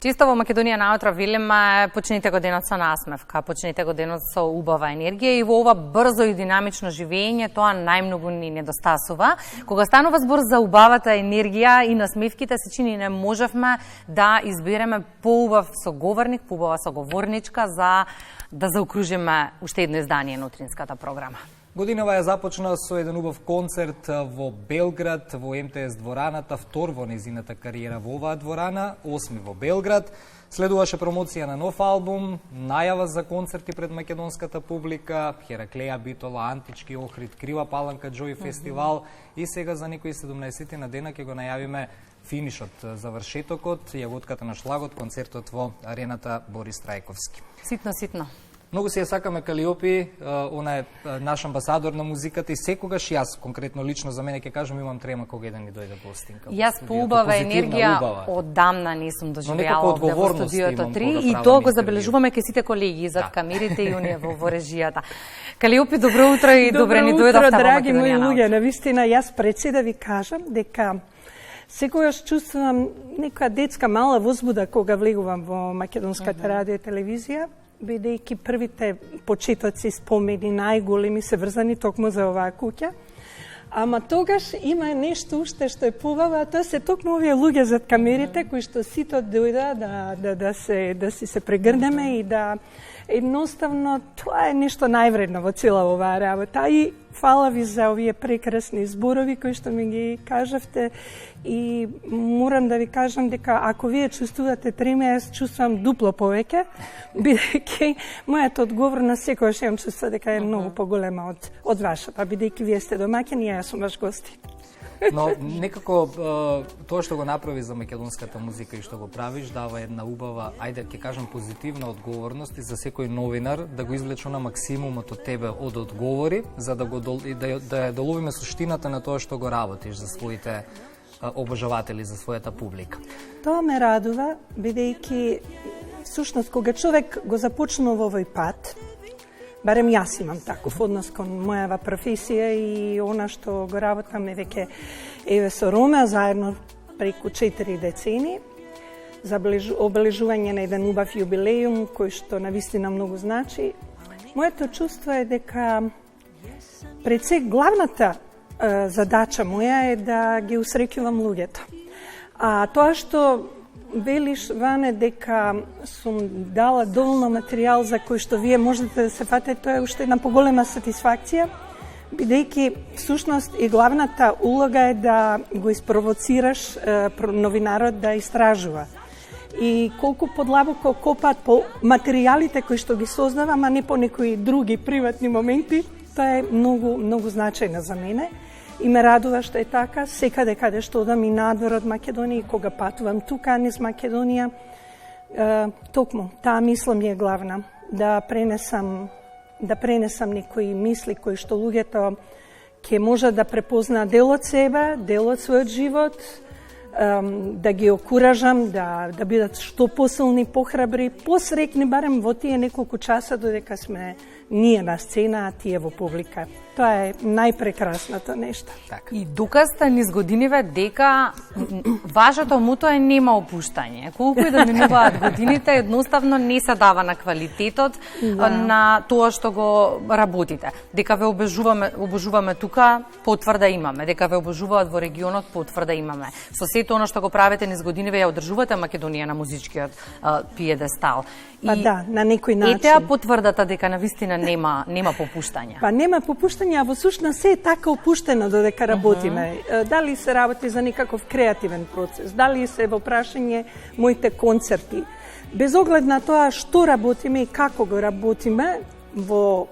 Чисто во Македонија наутро велиме, почнете годинот со насмевка, почнете годинот со убава енергија и во ова брзо и динамично живење тоа најмногу ни недостасува. Кога станува збор за убавата енергија и насмевките, се чини не можевме да избереме поубав соговорник, поубава соговорничка за да заокружиме уште едно издание на утринската програма. Годинава ја започна со еден убав концерт во Белград, во МТС двораната, втор во незината кариера во оваа дворана, 8 во Белград. Следуваше промоција на нов албум, најава за концерти пред македонската публика, Хераклеја Битола, Антички Охрид, Крива Паланка Джои фестивал и сега за некои 17 на дена ќе го најавиме финишот, завршетокот, јаготката на шлагот, концертот во арената Борис Трајковски. Ситно. Многу си ја сакаме Калиопи, она е наш амбасадор на музиката и секогаш јас, конкретно лично за мене, ќе кажам, имам трема кога еден ни дојде гостинка. Јас по убава енергија одамна не сум доживеала овде во студиото 3 и тоа го забележуваме ке сите колеги зад камерите и оние во режијата. Калиопи, добро утро и добре ни дојдовте во драги мои Македонија. луѓе, навистина јас пред се да ви кажам дека секогаш чувствувам нека детска мала возбуда кога влегувам во македонската радио и телевизија, бидејќи првите почетоци спомени најголеми се врзани токму за оваа куќа. Ама тогаш има нешто уште што е побава, а тоа се токму овие луѓе зад камерите кои што сите дојда да си се прегрнеме и да едноставно тоа е нешто највредно во цела оваа работа. И фала ви за овие прекрасни зборови кои што ми ги кажавте и морам да ви кажам дека ако вие чувствувате трема, јас чувствувам дупло повеќе, бидејќи мојот одговор на секојаш имам чувство дека е многу поголема од вашата, бидејќи вие сте домаќини, јас сум ваш гостин. Но некако тоа што го направи за македонската музика и што го правиш дава една убава, ајде ќе кажам позитивна одговорност и за секој новинар да го извлече на максимумот од тебе од одговори, за да ја доловиме суштината на тоа што го работиш за своите обожаватели, за својата публика. Тоа ме радува, бидејќи всушност кога човек го започнува овој пат, барем јас имам таков однос кон мојава професија и она што го работаме веќе еве со Роме заедно преку 4 децени за обележување на еден убав јубилеум кој што навистина многу значи. Моето чувство е дека пред се главната задача моја е да ги усреќувам луѓето. А тоа што велиш, Ване, дека сум дала доволно материјал за кој што вие можете да се фатите, тоа е уште една поголема сатисфакција, бидејќи всушност и главната улога е да го испровоцираш новинарот да истражува. И колку подлабоко копаат по материјалите кои што ги создавам, а не по некои други приватни моменти, тоа е многу значајно за мене. И ме радува што е така, секаде каде што одам и надвор од Македонија, кога патувам тука низ Македонија, токму, таа мисла ми е главна, да пренесам некои мисли кои што луѓето ќе можат да препознаат дел од себе, дел од својот живот, да ги окуражам, да бидат што посилни, похрабри, посрекни, барем во тие неколку часа додека сме ние на сцена, а тие во публика. Тоа е најпрекрасното нешто. И докажте низ годиниве дека вашето мото е нема опуштање. Колку и да минуваат годините, едноставно не се дава на квалитетот на тоа што го работите. Дека ве обожуваме тука, потврда имаме. Дека ве обожуваат во регионот, потврда имаме. Со сето она што го правите низ годиниве ја одржувате Македонија на музичкиот пиедестал. Па да, на некој начин. Етеа потврдата дека навистина нема попуштање. Па нема попуштање, а во сушност се е така опуштено додека работиме. Дали се работи за некаков креативен процес, дали се во прашање моите концерти. Без оглед на тоа што работиме и како го работиме, во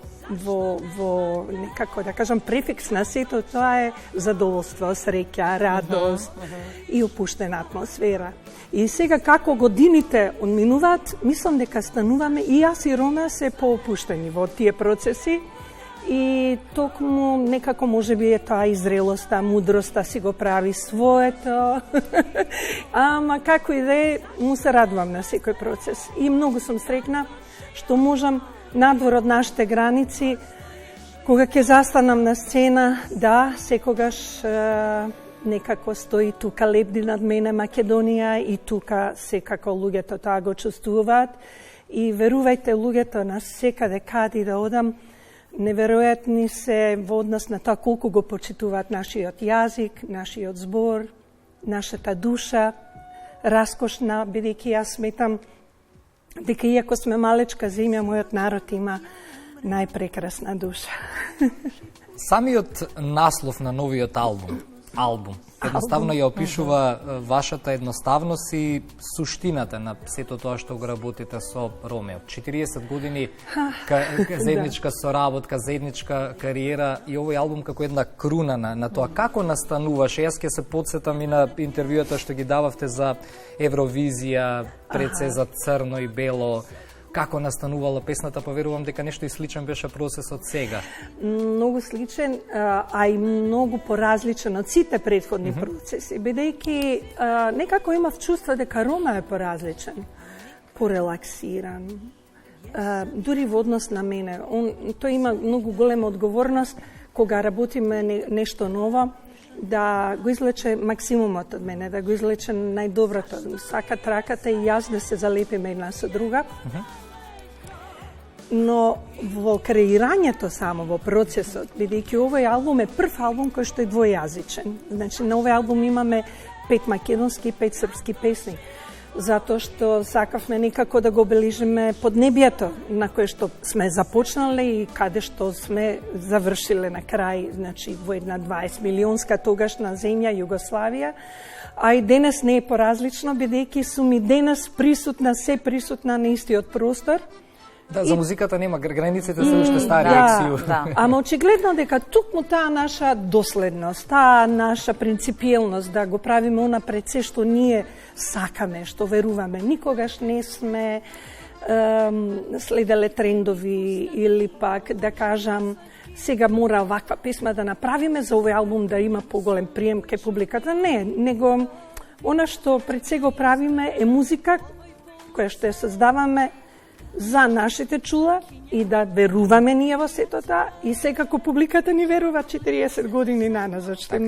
некако да кажам префикс на сето тоа е задоволство, среќа, радост и опуштена атмосфера. И сега како годините одминуваат, мислам дека стануваме и јас и Роме се поопуштени во тие процеси и токму некако можеби е тоа и зрелоста, мудроста си го прави своето. Ама како и да е, му се радувам на секој процес и многу сум среќна што можам надвор од нашите граници, кога ќе застанам на сцена, да, секогаш некако стои тука лебди над мене Македонија и тука секако луѓето тоа го чувствуваат. И верувајте, луѓето на секаде каде да одам, неверојатни се во однос на тоа колку го почитуваат нашиот јазик, нашиот збор, нашата душа, раскошна, бидејќи јас сметам дека иако сме малечка земја, мојот народ има најпрекрасна душа. Самиот наслов на новиот албум, едноставно ја опишува вашата едноставност и суштината на сето тоа што го работите со Ромео. 40 години заедничка соработка, заедничка кариера и овој албум како една круна на тоа. Како настануваше? Јас ќе се потсетам и на интервјуата што ги дававте за Евровизија, пред се за Црно и Бело. Како настанувала песната, поверувам дека нешто и сличен беше процесот сега. Многу сличен, а и многу поразличен од сите претходни процеси, бидејќи некако имав чувство дека Рома е поразличен, порелаксиран, дури во однос на мене. Тој има многу голема одговорност кога работиме нешто ново, да го извлече максимумот од мене, да го извлече најдоброто. Сака траката и јас да се залепиме една со друга. Но во креирањето само, во процесот, бидејќи овој албум е прв албум кој што е двојазичен. Значи, на овој албум имаме 5 македонски и 5 српски песни. Затоа што сакавме некако да го обележиме поднебјето на кое што сме започнале и каде што сме завршиле на крај, значи во една 20 милионска тогашна земја Југославија. А и денес не е поразлично, бидејќи сум и денес присутна, се присутна на истиот простор. Да, за музиката нема границите, се уште стари ексију. Да. Ама очигледно дека тукму таа наша доследност, таа наша принципиелност да го правиме онапред се што ние сакаме, што веруваме. Никогаш не сме следеле трендови или пак да кажам сега мора оваква песма да направиме за овој албум да има поголем прием кај публиката. Не, него она што пред се го правиме е музика која што ја создаваме за нашите чула и да веруваме ние во сето тоа и секако публиката ни верува 40 години наназад, што е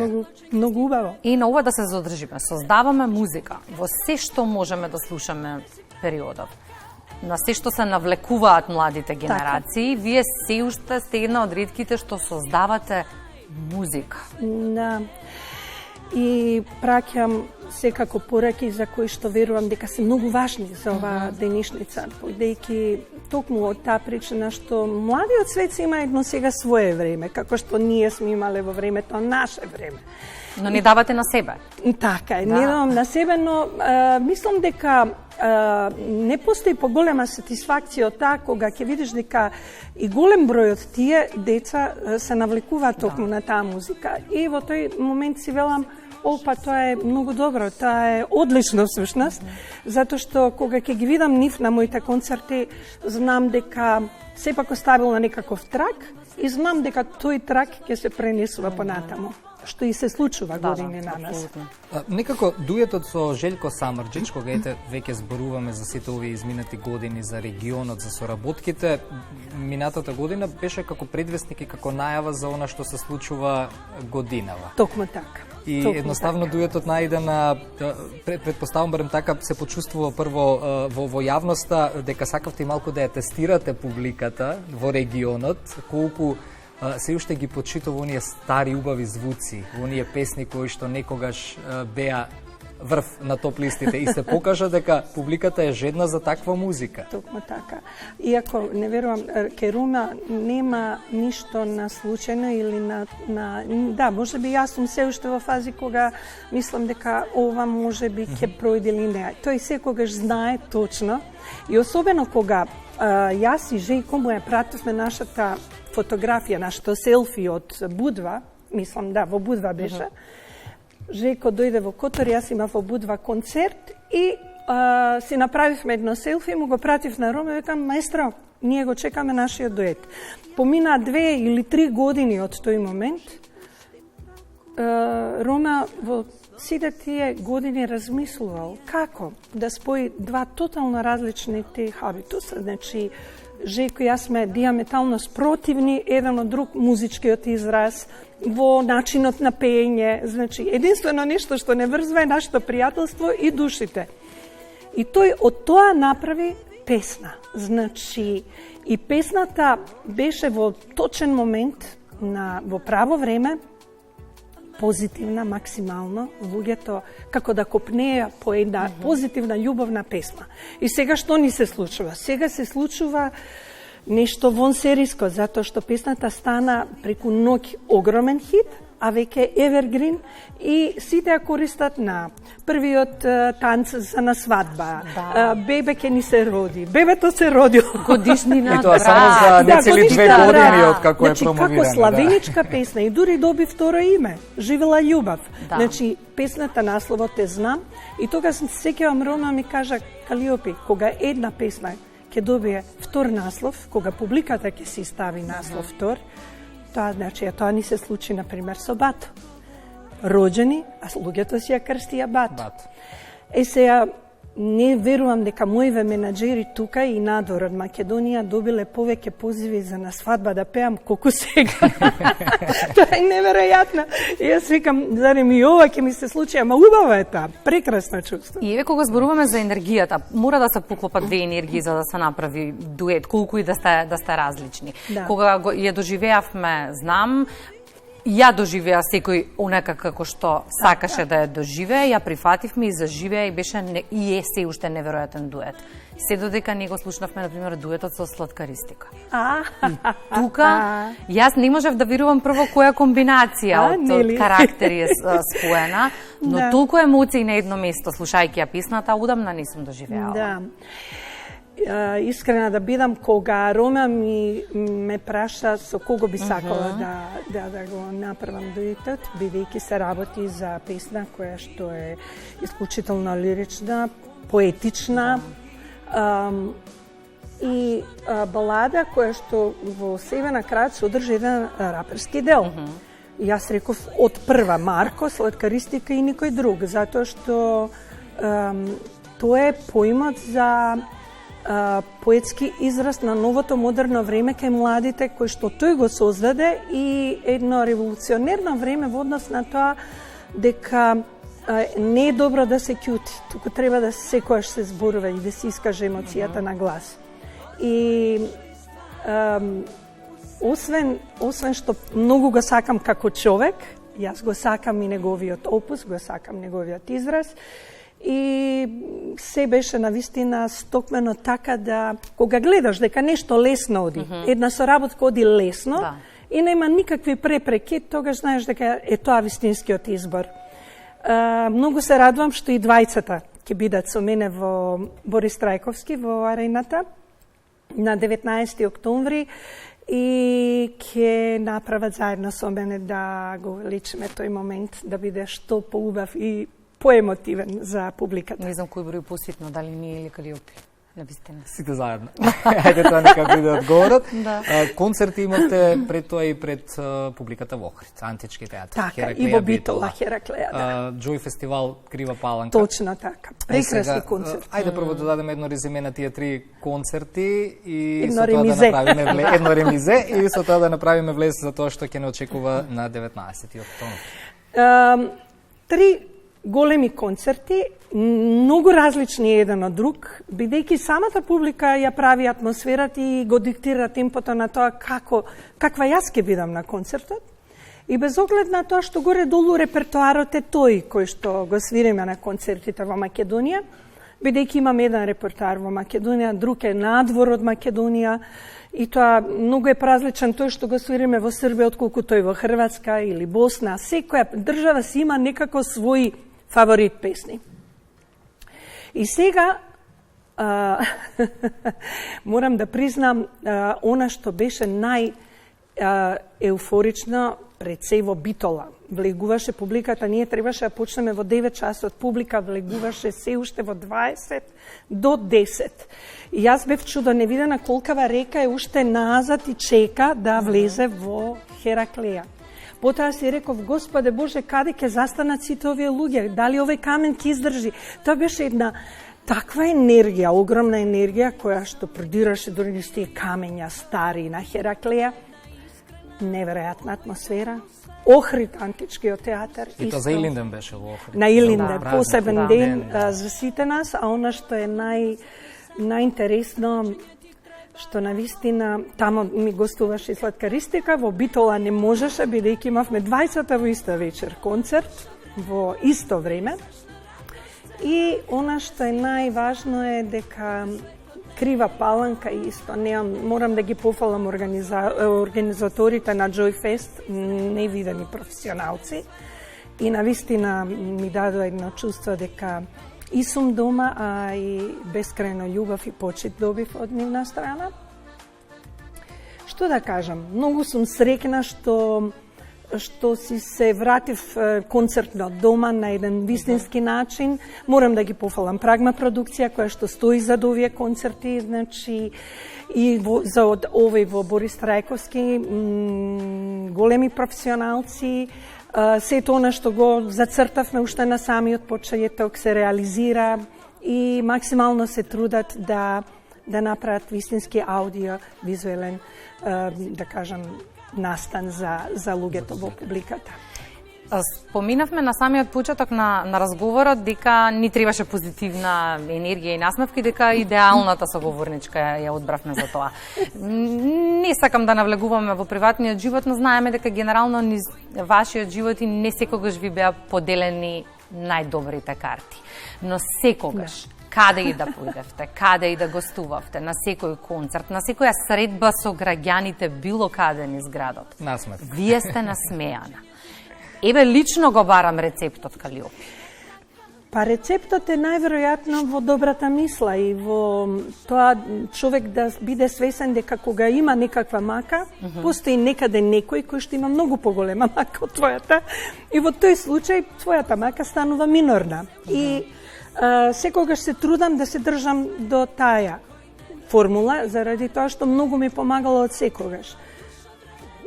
многу убаво. И на ова да се задржиме, создаваме музика во се што можеме да слушаме периодот. На се што се навлекуваат младите генерации, вие се уште сте една од ретките што создавате музика. Да. И праќам секако пораки за кои што верувам дека се многу важни за оваа денешница, бидејќи токму од таа причина што младиот свет се има едно сега свое време, како што ние сме имале во времето наше време. Но не давате на себе. Така е, не давам на себе, но мислам дека не постои поголема сатисфакција од таа кога ќе видиш дека и голем број од тие деца се навлекуваат токму на таа музика. И во тој момент си велам, па тоа е многу добро, тоа е одлично всушност, затоа што кога ќе ги видам нив на моите концерти, знам дека сепак оставила некаков трак и знам дека тој трак ќе се пренесува понатаму, што и се случува години на нас. Некако дуетот со Желјко Самарџич, кога веќе зборуваме за сите овие изминати години за регионот, за соработките, минатата година беше како предвестник и како најава за она што се случува годинава. Токму така. И едноставно дуетот најде на, предпоставам барем така, се почувствува прво во јавноста, дека сакавте и малку да ја тестирате публиката во регионот, колку се уште ги почитува оние стари убави звуци, оние песни кои што некогаш беа врв на топ листите и се покажа дека публиката е жедна за таква музика. Токму така. Иако не верувам, кај Рома нема ништо на случајно или да, може би јас сум се уште во фази кога мислам дека ова може би ќе пројде или не. Тој секогаш знае точно и особено кога јас и Жејко му ја пративме нашата фотографија, нашето селфи од Будва, мислам да, во Будва беше. Жејко дојде во Котор, јас имав во Будва концерт и си направивме едно селфи и му го пратив на Рома и викам, маестро, ние го чекаме нашиот дует. Помина 2 или 3 години од тој момент, Рома во сите тие години размислувал како да спои два тотално различни те хабитуса. Значи, Жеко и јас сме диаметално спротивни еден од друг, музичкиот израз, во начинот на пеење. Значи, единствено нешто што не врзва е нашето пријателство и душите. И тој од тоа направи песна. Значи, и песната беше во точен момент, во право време, позитивна, максимално, луѓето како да копнеја по една позитивна љубовна песма. И сега што ни се случува? Сега се случува нешто вонсериско, затоа што песната стана преку ноќ огромен хит, а веќе evergreen и сите ја користат на првиот танц на свадба. Да. Бебе ке ни се роди. Бебето се роди. Годишнина, И тоа само за нецели 2 години од како е промовирана. Како славеничка песна и дури доби второ име. Живела љубов. Да. Значи, песната насловот те знам и тогаш се сеќавам Рома ми кажа, Калиопи, кога една песна ќе добие втор наслов, кога публиката ќе си стави наслов втор, тоа значи, тоа ни се случи, например, со Бато. Роđени, а луѓето си ја крстија Бато. Сега, не верувам дека моите менаџери тука и надвор од Македонија добиле повеќе позиви за на свадба да пеам колку сега. Тоа е неверојатно. И јас викам, зарем и ова ќе ми се случи, ама убаво е тоа, прекрасно чувство. И еве кога зборуваме за енергијата, мора да се поклопат две енергии за да се направи дует, колку и да сте различни. Да. Кога ја доживеавме, знам, ја доживеа секој онака како што сакаше да ја доживее, ја прифативме и заживеа и беше и е се уште неверојатен дует. Се додека не го слушнавме, например, дуетот со Сладкаристика. Тука, јас не можев да верувам прво која комбинација од карактери е споена, но толку емоции на едно место, слушајќи ја песната, удамна не сум доживеала. Да. Искрена да бидам, кога Рома ме праша со кого би сакала да го направам дуетот, бидејќи се работи за песна која што е исклучително лирична, поетична и балада која што во себе на крајот содржи еден раперски дел. И јас реков од прва Марко, Сладкаристика и никој друг, затоа што тоа е поимот за поетски израз на новото модерно време кај младите, кој што тој го создаде и едно револуционерно време во однос на тоа дека не е добро да се ќути, туку треба да секојаш се зборува и да се искаже емоцијата на глас. И освен што многу го сакам како човек, јас го сакам и неговиот опус, го сакам неговиот израз, и се беше навистина стокмено така да кога гледаш дека нешто лесно оди, една соработка оди лесно и нема никакви препреки, тогаш знаеш дека е тоа вистинскиот избор. Многу се радувам што и двајцата ќе бидат со мене во Борис Трајковски во арената на 19 октомври и ќе направат заедно со мене да го величиме тој момент, да биде што поубав и поемотивен за публиката. Не знам кој број поситно, дали ние или Калиопи, навистина. Сите заедно. Ајде тоа нека биде одговорот. Концерти имате пред тоа и пред публиката во Охрид, Антички театар. Така, и во Битола, Хераклеја. Джој фестивал Крива паланка. Точно така. Прекрасни концерти. Ајде прво да дадеме едно резиме на тие 3 концерти и едно со тоа ремизе. да направиме едно ремизе и со тоа да направиме влез за тоа што ќе не очекува на 19 октомври. 3 големи концерти, многу различни еден од друг, бидејќи самата публика ја прави атмосферата и го диктира темпото на тоа каква јас ќе бидам на концертот. И без оглед на тоа што горе-долу репертоарот е тој кој што го свириме на концертите во Македонија, бидејќи имам еден репертоар во Македонија, друг е надвор од Македонија, и тоа многу е поразличен тој што го свириме во Србија отколку тој во Хрватска или Босна. Секоја држава си има некако своји фаворит песни. И сега морам да признам она што беше еуфорично пред се во Битола. Влегуваше публиката, ние требаше да почнеме во 9 часот, публика влегуваше се уште во 20 до 10. И јас бев чудо невидена колкава река е уште назад и чека да влезе во Хераклеја. Потоа си реков, Господе Боже, каде ќе застанат сите овие луѓе? Дали овој камен ќе издржи? Тоа беше една таква енергија, огромна енергија, која што продираше дори низ тие камења стари на Хераклеја. Неверојатна атмосфера. Охрид, античкиот театар. И тоа за Илинден беше во Охрид. На Илинден, посебен ден за сите нас, а она што е најинтересно, што навистина тамо ми гостуваше и сладкаристика, во Битола не можеше, бидејќи имавме 20-та во иста вечер концерт, во исто време. И она што е најважно е дека Крива Паланка исто, морам да ги пофалам организаторите на Joy Fest, невидени професионалци. И навистина ми дадоа едно чувство дека и сум дома, а и бескрајно љубов и почит добив од нивна страна. Што да кажам, многу сум среќна што си се вратив концертно дома на еден вистински начин. Морам да ги пофалам Прагма продукција која што стои за овие концерти, значи и за овој во Борис Трајковски, големи професионалци. Сето она што го зацртавме уште на самиот почеток се реализира и максимално се трудат да направат вистински аудио-визуелен, да кажам, настан за луѓето во публиката. Споминавме на самиот почеток на разговорот дека ни требаше позитивна енергија и насмевки, дека идеалната соговорничка ја одбравме за тоа. Не сакам да навлегуваме во приватниот живот, но знаеме дека генерално низ вашиот живот и не секогаш ви беа поделени најдобрите карти. Но секогаш, каде и да појдевте, каде и да гостувавте, на секој концерт, на секоја средба со граѓаните било каде низ градот. Насмевка. Вие сте насмејана. Еве, лично го барам рецептот Калиопи. Па рецептот е најверојатно во добрата мисла и во тоа човек да биде свесен дека кога има некаква мака, постои некаде некој кој што има многу поголема мака од твојата и во тој случај твојата мака станува минорна. И секогаш се трудам да се држам до таа формула, заради тоа што многу ми помагало од секогаш.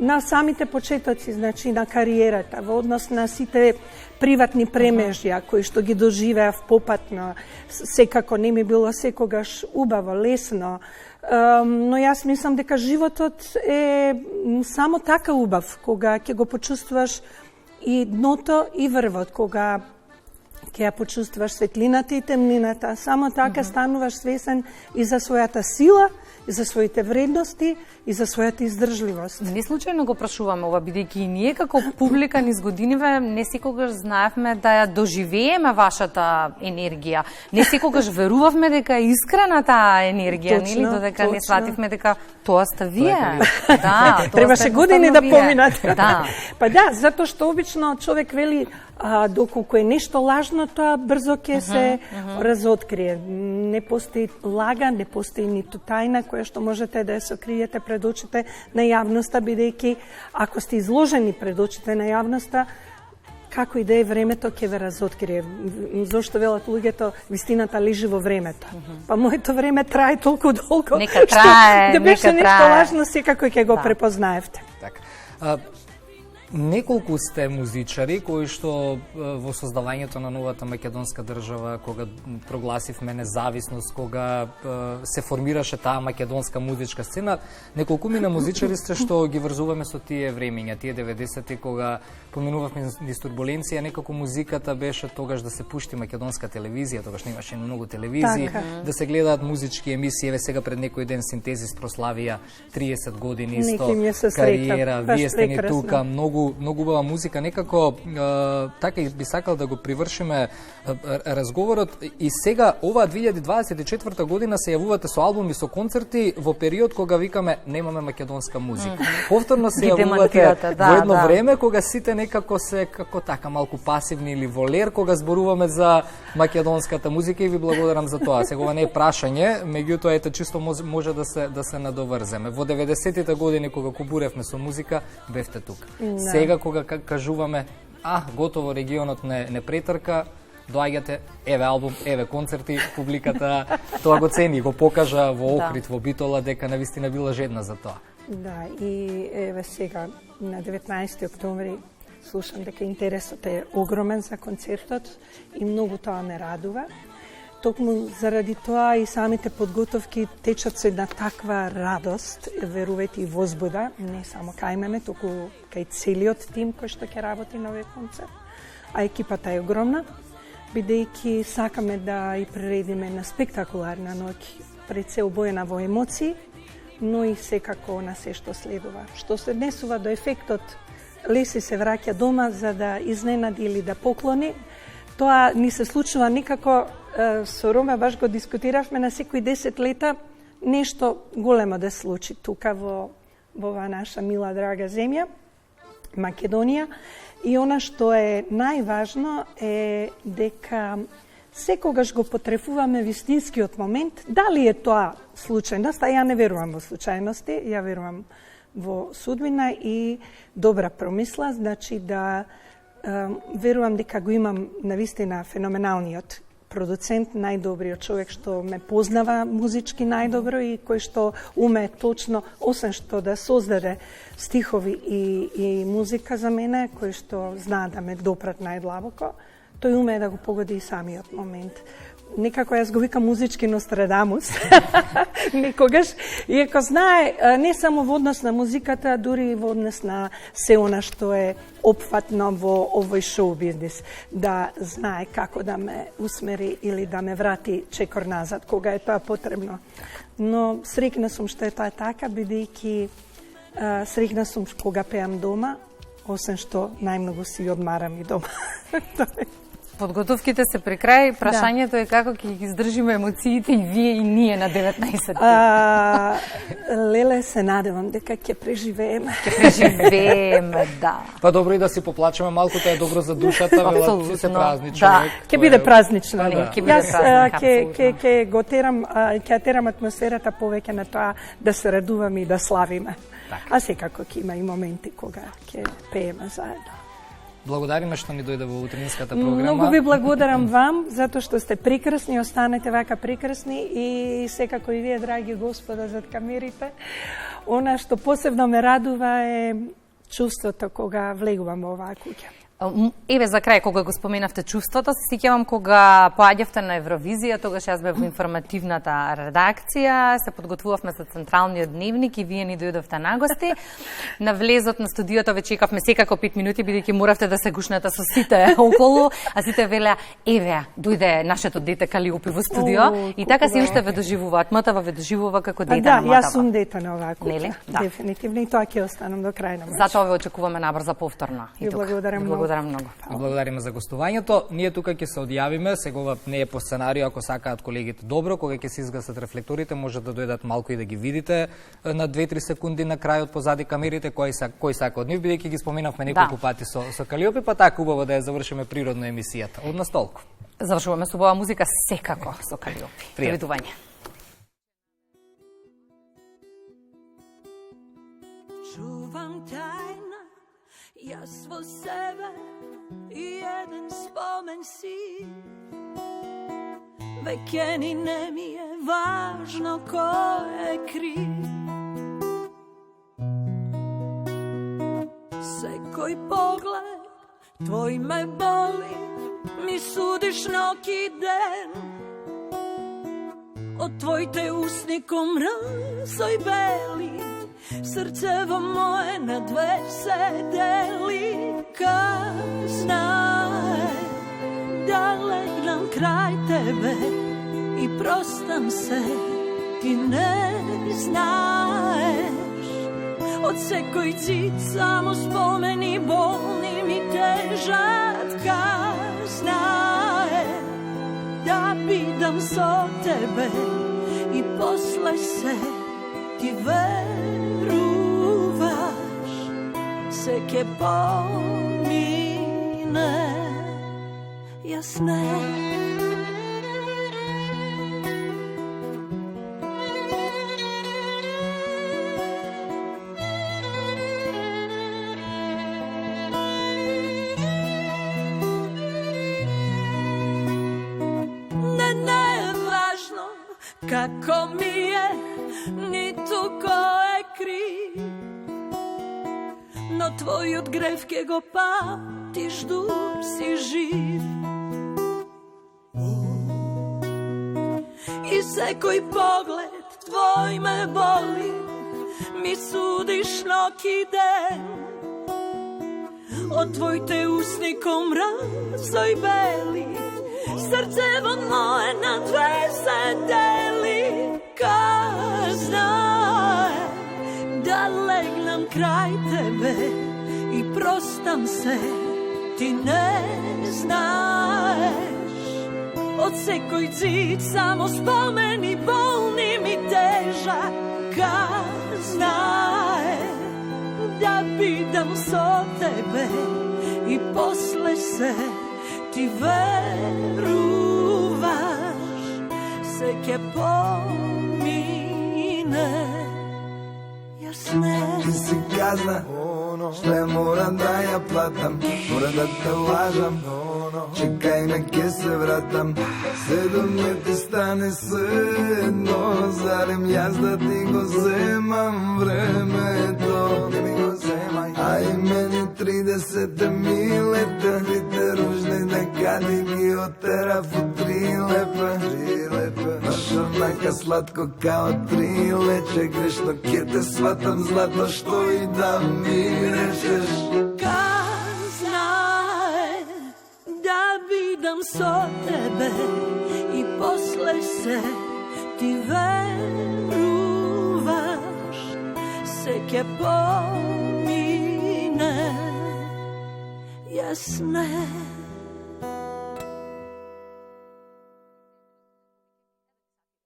На самите почетоци, значи на кариерата, во однос на сите приватни премежја кои што ги доживеав попатно, секако не ми било секогаш убаво, лесно, но јас мислам дека животот е само така убав, кога ќе го почувствуваш и дното и врвот, кога ќе ја почувствуваш светлината и темнината, само така стануваш свесен и за својата сила, и за своите вредности и за својата издржливост. Не случајно го прашуваме ова, бидејќи и ние како публика низ годиниве не секогаш знаевме да ја доживееме вашата енергија. Не секогаш верувавме дека е искрена таа енергија, нели, додека не свативме дека тоа сте вие. Да, требаше години да поминат. Да. Па да, затоа што обично човек вели доколку е нешто лажно, тоа брзо ќе се разоткрие. Не постои лага, не постои ниту тајна која што можете да ја сокриете пред очите на јавноста, бидејќи ако сте изложени пред очите на јавноста, како и да е времето ќе ве разоткрие. Зошто велат луѓето, вистината лежи во времето. Па моето време трае толку долго. Нека трае, да беше нешто лажно, секако ќе го препознаевте. Така. Неколку сте музичари кои што во создавањето на новата македонска држава, кога прогласивме независност, кога се формираше таа македонска музичка сцена, неколку мина музичари сте што ги врзуваме со тие времења, тие 90-ти, кога поминувавме низ турбуленција, некако музиката беше тогаш да се пушти македонска телевизија, тогаш немаше многу телевизии, да се гледаат музички емисии. Еве сега пред некој ден Синтезис прославија 30 години исто кариера, вие сте ни тука, многу убава музика, некако така и би сакал да го привршиме разговорот. И сега оваа 2024 година се јавувате со албуми, со концерти во период кога викаме немаме македонска музика. Повторно се јавувате во едно време кога сите некако се како така малку пасивни или волер кога зборуваме за македонската музика и ви благодарам за тоа. Сега ова не е прашање, меѓутоа ете чисто може да се надоврземе. Во 90-тите години кога кубуревме со музика, бевте тука. Сега кога кажуваме, готово регионот не претрка, доаѓате, еве албум, еве концерти, публиката тоа го цени, го покажа во Охрид, во Битола, дека навистина била жедна за тоа. Да, и еве сега на 19 октомври слушам дека интересот е огромен за концертот и многу тоа ме радува. Токму заради тоа и самите подготовки течат со една таква радост, верувајте, и возбуда, не само кај мене, туку кај целиот тим кој што ќе работи на овој концерт. А екипата е огромна, бидејќи сакаме да и приредиме на спектакуларна ноќ, пред се обоена во емоции, но и секако на се што следува. Што се однесува до ефектот, Леси се враќа дома за да изненади или да поклони, тоа ни се случува никако. Со Рома баш го дискутиравме, на секои 10 лета нешто големо да случи тука во оваа наша мила драга земја, Македонија. И она што е најважно е дека секогаш го потрефуваме вистинскиот момент. Дали е тоа случајност? А ја не верувам во случајности, ја верувам во судбина и добра промисла, значи да верувам дека го имам навистина феноменалниот продуцент, најдобриот човек што ме познава музички најдобро и кој што уме точно, освен што да создаде стихови и музика за мене, кој што знае да ме допрат најдлабоко, тој уме да го погоди и самиот момент. Некако јас го викам музички Нострадамус, некогаш, иако знае не само во однос на музиката, дури и во однос на се она што е опфатно во овој шоу бизнес, да знае како да ме усмери или да ме врати чекор назад, кога е тоа потребно. Но среќна сум што е тоа така, бидејќи среќна сум кога пеам дома, освен што најмногу си одмарам и дома. Подготовките се при крај, прашањето е како ќе ги издржиме емоциите и вие и ние на 19. Леле, се надевам дека ќе преживееме. Ќе преживееме, да. Па добро и да си поплачеме малку, тоа е добро за душата, велат си се празни човек. Ќе биде празнично. Јас ќе го терам, ќе терам атмосферата повеќе на тоа да се радуваме и да славиме. А секако ќе има и моменти кога ќе пееме заедно. Благодариме што ни дојде во утринската програма. Многу ви благодарам вам, затоа што сте прекрасни, останете вака прекрасни и секако и вие, драги господа, зад камерите. Она што посебно ме радува е чувството кога влегувам во оваа куќа. Еве за крај, кога го споменавте чувството, се сеќавам кога поаѓавте на Евровизија, тогаш јас бев во информативната редакција, се подготвувавме за Централниот дневник и вие ни дојдовте на гости. На влезот на студиото ве чекавме секако 5 минути, бидејќи моравте да се гушнете со сите околу, а сите велеа, еве, дојде нашето дете Калиопи во студио и така се уште ве доживува, атматава ве доживува како дете на матава. Да, јас сум дете на оваа куќа. Дефинитивно и тоа ќе останам до крај на матч. Затоа ве очекуваме набрза повторно. И благодарам многу. Многу. Благодариме за гостувањето. Ние тука ќе се одјавиме, сега не е по сценарио, ако сакаат колегите добро, кога ќе се изгасат рефлекторите, може да дојдат малку и да ги видите на 2-3 секунди на крајот позади камерите кој сака од нив, бидејќи ги споменавме неколку пати со Калиопи, па така убаво да ја завршиме природно емисијата. Од нас толку. Завршуваме со убава музика секако со Калиопи. Довидување. Чувам тајна, јас во себе и еден спомен си. Веќе ни не ми е важно кој е крив. Секој поглед твој ме боли, ми судиш ноќ и ден. Од твоите усни ко мразој бели, срцево мое на две се дели. Кај знае да легнам крај тебе и простам се, ти не знаеш. Од секој цит само спомени болни ми тежат. Кај знае да бидам со тебе и после се ти веруваш, се ке помине, јас не. Како ми е, ниту кој е kriv, но твојот грев ке го патиш дур си жив. И секој поглед твој ме боли, ми судиш ноќ и ден. Од твоите усни ко мразој бели, срцево мое на две се дели. Казна е да легнам крај тебе и простам се, ти не знаеш. Од секој цит само спомени болни ми тежа. Казна е да бидам со тебе и после се ти веруваш, се ќе помине. Јас не. Ти си казна, шле мора да ја платам, мора да те лажам, чекај ме ке се вратам, се до ме ти стане седно, зарем јас да ти го земам времето, ти ми го земај, а и мене 30 милета, трите ружни декади ги отерав у 3 лепе, нашарнака сладко као 3 лече, грешно ке те сватам злато, што и да ми речеш. Да бидам со тебе и после се ти веруваш, се ќе помине. Јас не.